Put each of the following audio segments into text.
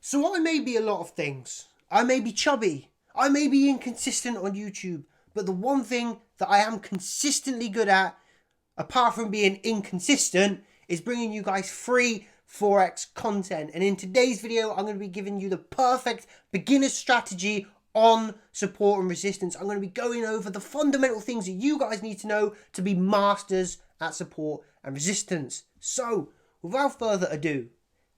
So I may be a lot of things. I may be chubby. I may be inconsistent on YouTube. But the one thing that I am consistently good at, apart from being inconsistent, is bringing you guys free Forex content. And in today's video, I'm going to be giving you the perfect beginner strategy on support and resistance. I'm going to be going over the fundamental things that you guys need to know to be masters at support and resistance. So without further ado,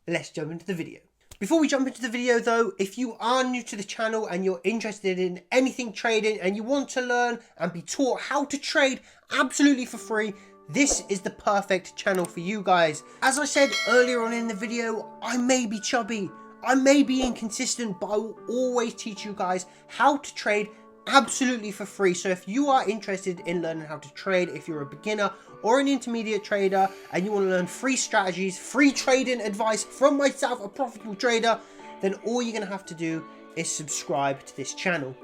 let's jump into the video. Before we jump into the video though, if you are new to the channel and you're interested in anything trading and you want to learn and be taught how to trade absolutely for free, this is the perfect channel for you guys. As I said earlier on in the video, I may be chubby, I may be inconsistent, but I will always teach you guys how to trade absolutely for free. So if you are interested in learning how to trade, if you're a beginner or an intermediate trader and you want to learn free strategies, free trading advice from myself, a profitable trader, then all you're going to have to do is subscribe to this channel.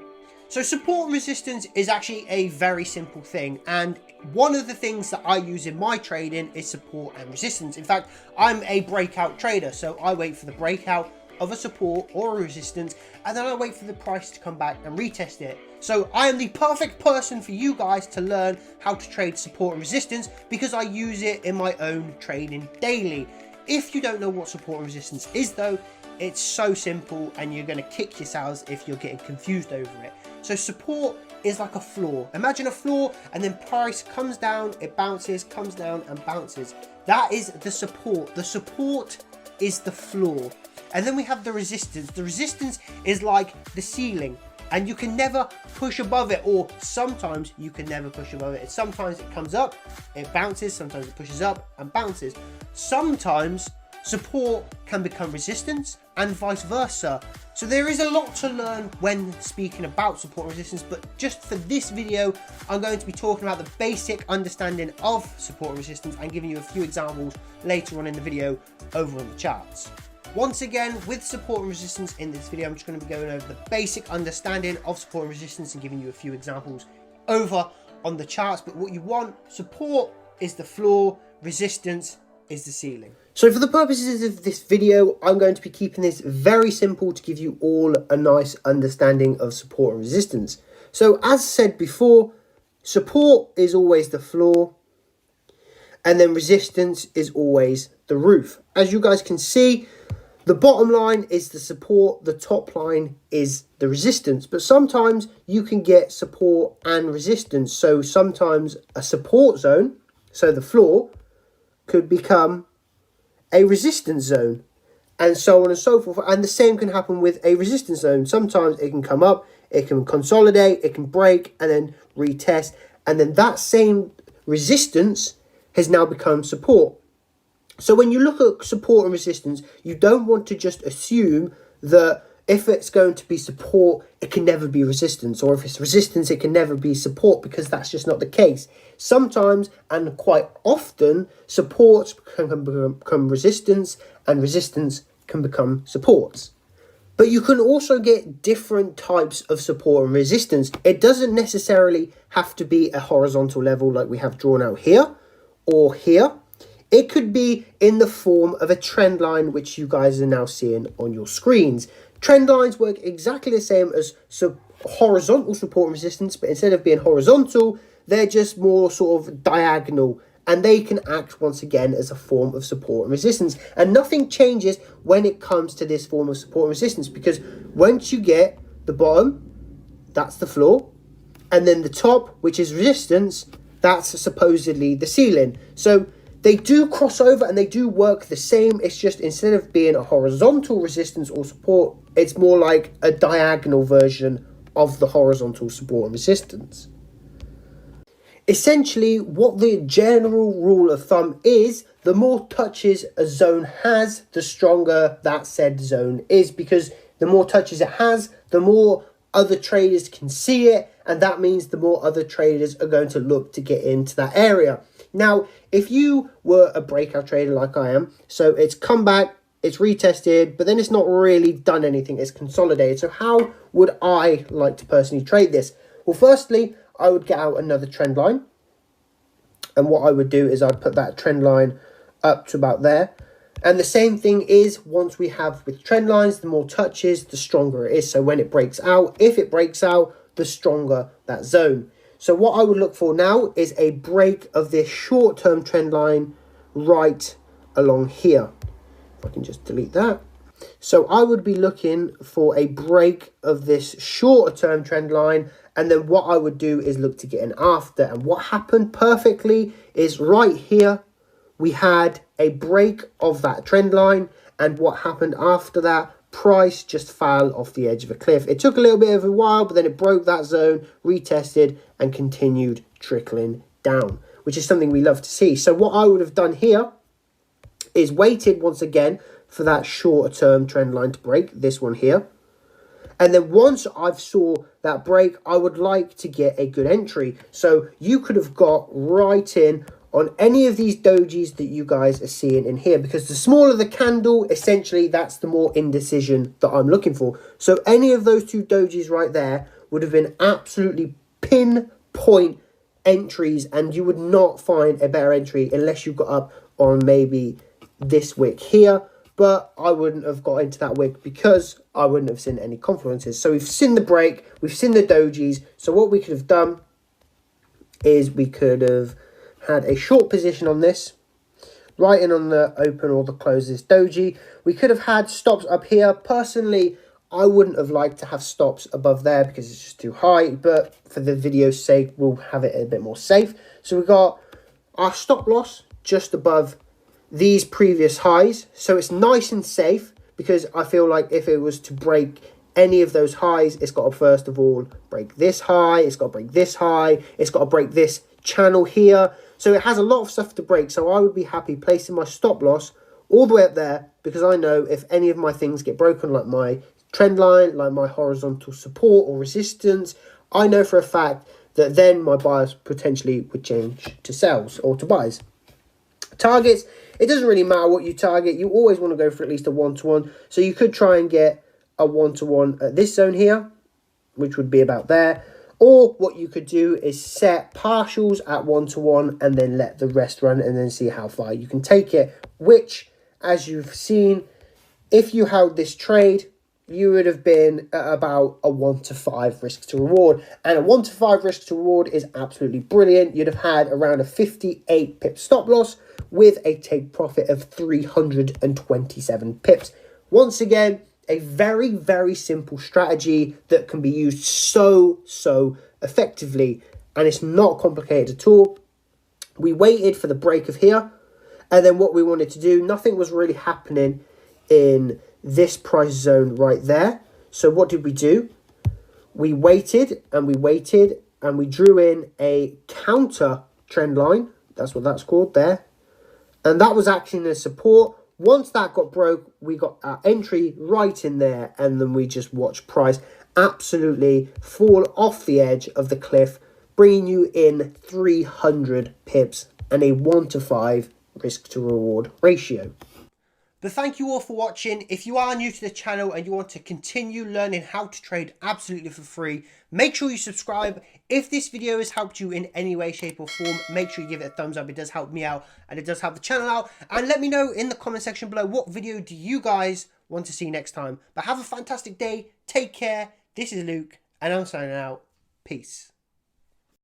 So support and resistance is actually a very simple thing, and one of the things that I use in my trading is support and resistance. In fact, I'm a breakout trader, so I wait for the breakout of a support or a resistance, and then I wait for the price to come back and retest it. So I am the perfect person for you guys to learn how to trade support and resistance because I use it in my own trading daily. If you don't know what support and resistance is though, it's so simple and you're going to kick yourselves if you're getting confused over it. So support is like a floor. Imagine a floor, and then price comes down, it bounces, comes down and bounces. That is the support. The support is the floor. And then we have the resistance. The resistance is like the ceiling, and you can never push above it, or sometimes you can never push above it. Sometimes it comes up, it bounces, sometimes it pushes up and bounces. Sometimes support can become resistance and vice versa. So there is a lot to learn when speaking about support and resistance, but just for this video, I'm going to be talking about the basic understanding of support and resistance and giving you a few examples later on in the video over on the charts. Once again, with support and resistance in this video, I'm just going to be going over the basic understanding of support and resistance and giving you a few examples over on the charts. But what you want, support is the floor, resistance is the ceiling. So for the purposes of this video, I'm going to be keeping this very simple to give you all a nice understanding of support and resistance. So as said before, support is always the floor, and then resistance is always the roof. As you guys can see, the bottom line is the support, the top line is the resistance. But sometimes you can get support and resistance. So sometimes a support zone, so the floor, could become a resistance zone, and so on and so forth. And the same can happen with a resistance zone. Sometimes it can come up, it can consolidate, it can break, and then retest. And then that same resistance has now become support. So when you look at support and resistance, you don't want to just assume that if it's going to be support, it can never be resistance, or if it's resistance, it can never be support, because that's just not the case. Sometimes, and quite often, supports can become resistance, and resistance can become supports. But you can also get different types of support and resistance. It doesn't necessarily have to be a horizontal level like we have drawn out here or here. It could be in the form of a trend line, which you guys are now seeing on your screens. Trend lines work exactly the same as horizontal support and resistance, but instead of being horizontal, they're just more sort of diagonal, and they can act once again as a form of support and resistance. And nothing changes when it comes to this form of support and resistance, because once you get the bottom, that's the floor, and then the top, which is resistance, that's supposedly the ceiling. So they do cross over and they do work the same. It's just instead of being a horizontal resistance or support, it's more like a diagonal version of the horizontal support and resistance. Essentially, what the general rule of thumb is, the more touches a zone has, the stronger that said zone is, because the more touches it has, the more other traders can see it, and that means the more other traders are going to look to get into that area. Now, if you were a breakout trader like I am, so it's come back, it's retested, but then it's not really done anything, it's consolidated. So how would I like to personally trade this? Well, firstly, I would get out another trend line. And what I would do is I'd put that trend line up to about there. And the same thing is once we have with trend lines, the more touches, the stronger it is. So when it breaks out, if it breaks out, the stronger that zone. So what I would look for now is a break of this short-term trend line right along here. If I can just delete that. So I would be looking for a break of this shorter term trend line, and then what I would do is look to get in after. And what happened perfectly is right here, we had a break of that trend line, and what happened after that, price just fell off the edge of a cliff. It took a little bit of a while, but then it broke that zone, retested, and continued trickling down, which is something we love to see. So what I would have done here is waited once again for that shorter term trend line to break, this one here. And then once I've saw that break, I would like to get a good entry. So you could have got right in on any of these dojis that you guys are seeing in here, because the smaller the candle, essentially that's the more indecision that I'm looking for. So any of those two dojis right there would have been absolutely pinpoint entries, and you would not find a better entry unless you got up on maybe this wick here. But I wouldn't have got into that wick because I wouldn't have seen any confluences. So we've seen the break, we've seen the dojis. So what we could have done is we could have had a short position on this, right in on the open or the close this doji. We could have had stops up here. Personally, I wouldn't have liked to have stops above there because it's just too high. But for the video's sake, we'll have it a bit more safe. So we've got our stop loss just above these previous highs. So it's nice and safe, because I feel like if it was to break any of those highs, it's got to first of all break this high, it's got to break this high, it's got to break this channel here. So it has a lot of stuff to break. So I would be happy placing my stop loss all the way up there, because I know if any of my things get broken, like my trend line, like my horizontal support or resistance, I know for a fact that then my bias potentially would change to sells or to buys. Targets, it doesn't really matter what you target. You always want to go for at least a 1-to-1. So you could try and get a 1-to-1 at this zone here, which would be about there. Or what you could do is set partials at 1-to-1 and then let the rest run and then see how far you can take it. Which, as you've seen, if you held this trade, you would have been at about a 1-to-5 risk to reward. And a 1-to-5 risk to reward is absolutely brilliant. You'd have had around a 58 pip stop loss with a take profit of 327 pips. Once again, a very, very simple strategy that can be used so effectively. And it's not complicated at all. We waited for the break of here. And then what we wanted to do, nothing was really happening in this price zone right there. So what did we do? We waited and we waited and we drew in a counter trend line. That's what that's called there. And that was acting as support. Once that got broke, we got our entry right in there, and then we just watched price absolutely fall off the edge of the cliff, bringing you in 300 pips and a 1-to-5 risk to reward ratio. But thank you all for watching. If you are new to the channel and you want to continue learning how to trade absolutely for free, make sure you subscribe. If this video has helped you in any way, shape or form, make sure you give it a thumbs up. It does help me out and it does help the channel out. And let me know in the comment section below, what video do you guys want to see next time? But have a fantastic day. Take care. This is Luke and I'm signing out. Peace.